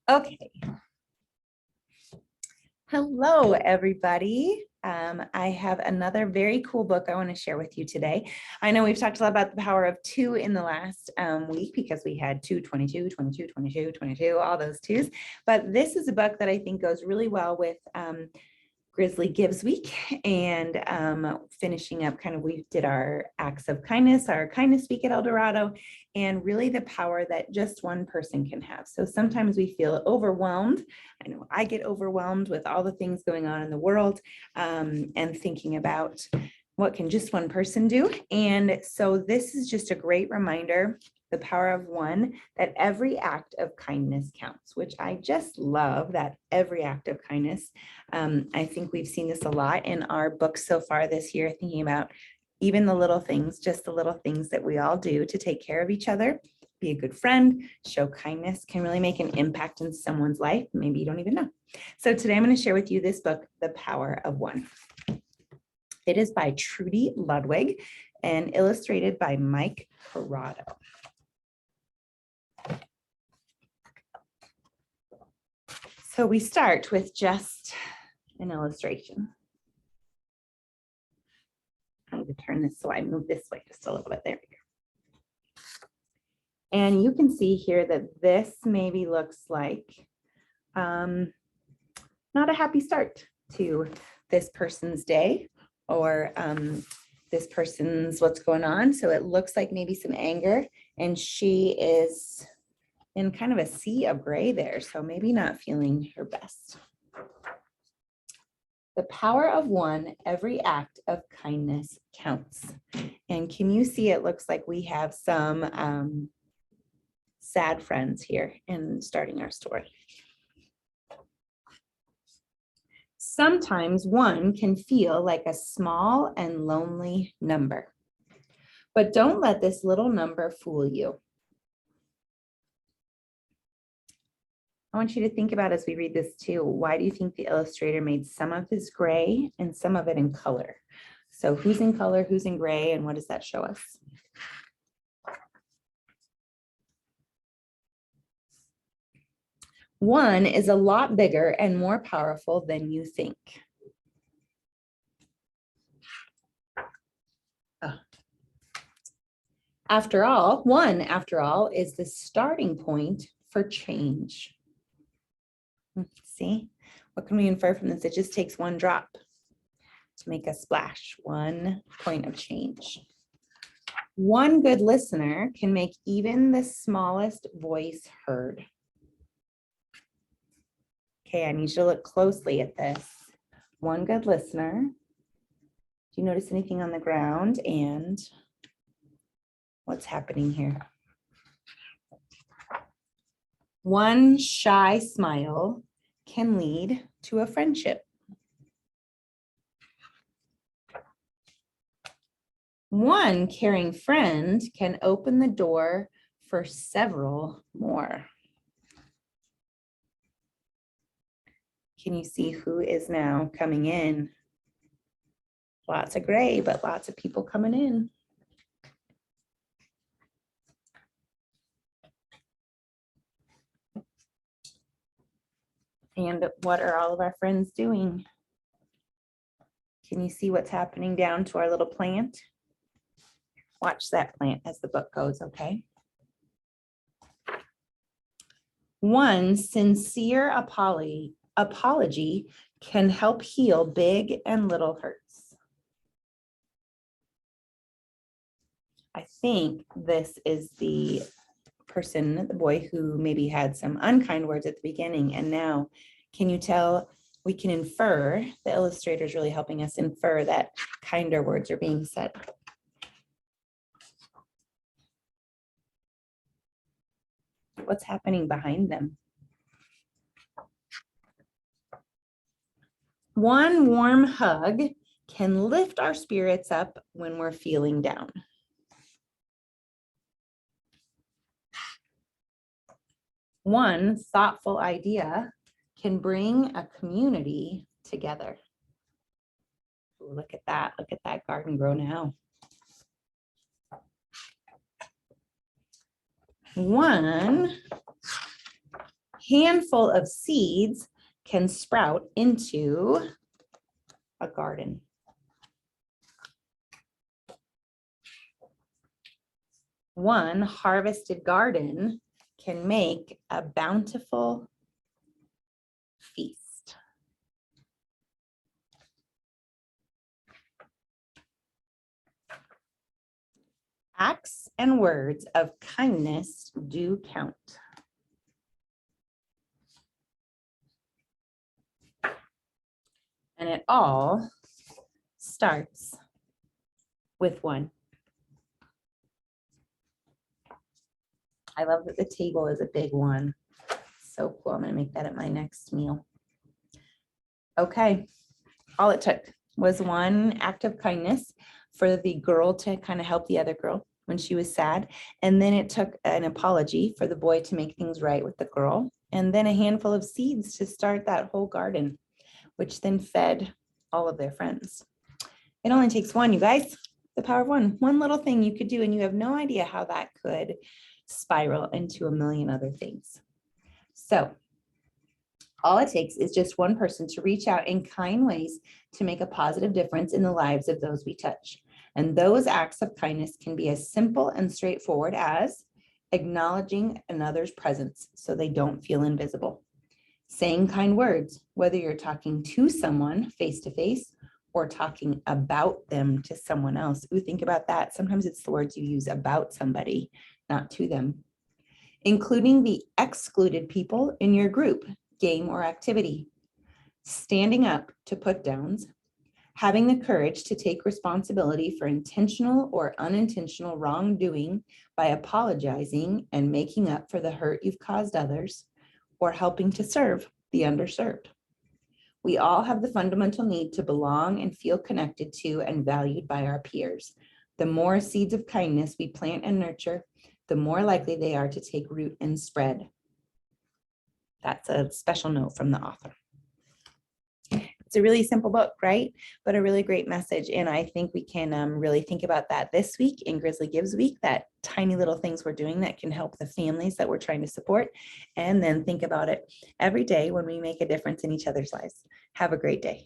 Okay. Hello, everybody. I have another very cool book I want to share with you today. I know we've talked a lot about the power of two in the last week because we had 2, 22, 22, 22, 22, all those twos. But this is a book that I think goes really well with Grizzly Gives Week and finishing up we did our acts of kindness, our kindness week at El Dorado, and really the power that just one person can have. So sometimes we feel overwhelmed. I know I get overwhelmed with all the things going on in the world and thinking about what can just one person do. And so this is just a great reminder, the power of one, that every act of kindness counts, which I just love that every act of kindness. I think we've seen this a lot in our books so far this year, thinking about even the little things, just the little things that we all do to take care of each other, be a good friend, show kindness, can really make an impact in someone's life. Maybe you don't even know. So today I'm going to share with you this book, The Power of One. It is by Trudy Ludwig and illustrated by Mike Corrado. So we start with just an illustration. I need to turn this so I move this way just a little bit. There we go. And you can see here that this maybe looks like not a happy start to this person's day or this person's what's going on. So it looks like maybe some anger, and she is in kind of a sea of gray there. So maybe not feeling her best. The power of one, every act of kindness counts. And can you see it looks like we have some sad friends here in starting our story. Sometimes one can feel like a small and lonely number, but don't let this little number fool you. I want you to think about as we read this too, why do you think the illustrator made some of his gray and some of it in color? So who's in color, who's in gray, and what does that show us? One is a lot bigger and more powerful than you think. After all, is the starting point for change. See, what can we infer from this? It just takes one drop to make a splash, one point of change. One good listener can make even the smallest voice heard. Okay, I need you to look closely at this. One good listener. Do you notice anything on the ground? And what's happening here? One shy smile can lead to a friendship. One caring friend can open the door for several more. Can you see who is now coming in? Lots of gray, but lots of people coming in. And what are all of our friends doing? Can you see what's happening down to our little plant? Watch that plant as the book goes, okay? One sincere apology can help heal big and little hurts. I think this is the person, the boy who maybe had some unkind words at the beginning, and now can you tell, we can infer, the illustrator is really helping us infer that kinder words are being said. What's happening behind them? One warm hug can lift our spirits up when we're feeling down. One thoughtful idea can bring a community together. Look at that garden grow now. One handful of seeds can sprout into a garden. One harvested garden can make a bountiful feast. Acts and words of kindness do count. And it all starts with one. I love that the table is a big one. So cool. I'm going to make that at my next meal. Okay. All it took was one act of kindness for the girl to kind of help the other girl when she was sad. And then it took an apology for the boy to make things right with the girl. And then a handful of seeds to start that whole garden, which then fed all of their friends. It only takes one, you guys. The power of one. One little thing you could do, and you have no idea how that could spiral into a million other things. So all it takes is just one person to reach out in kind ways to make a positive difference in the lives of those we touch. And those acts of kindness can be as simple and straightforward as acknowledging another's presence so they don't feel invisible. Saying kind words, whether you're talking to someone face to face or talking about them to someone else. Ooh, think about that. Sometimes it's the words you use about somebody, not to them. Including the excluded people in your group, game, or activity. Standing up to put downs. Having the courage to take responsibility for intentional or unintentional wrongdoing by apologizing and making up for the hurt you've caused others, or helping to serve the underserved. We all have the fundamental need to belong and feel connected to and valued by our peers. The more seeds of kindness we plant and nurture, the more likely they are to take root and spread. That's a special note from the author. It's a really simple book, right? But a really great message. And I think we can really think about that this week in Grizzly Gives Week, that tiny little things we're doing that can help the families that we're trying to support. And then think about it every day when we make a difference in each other's lives. Have a great day.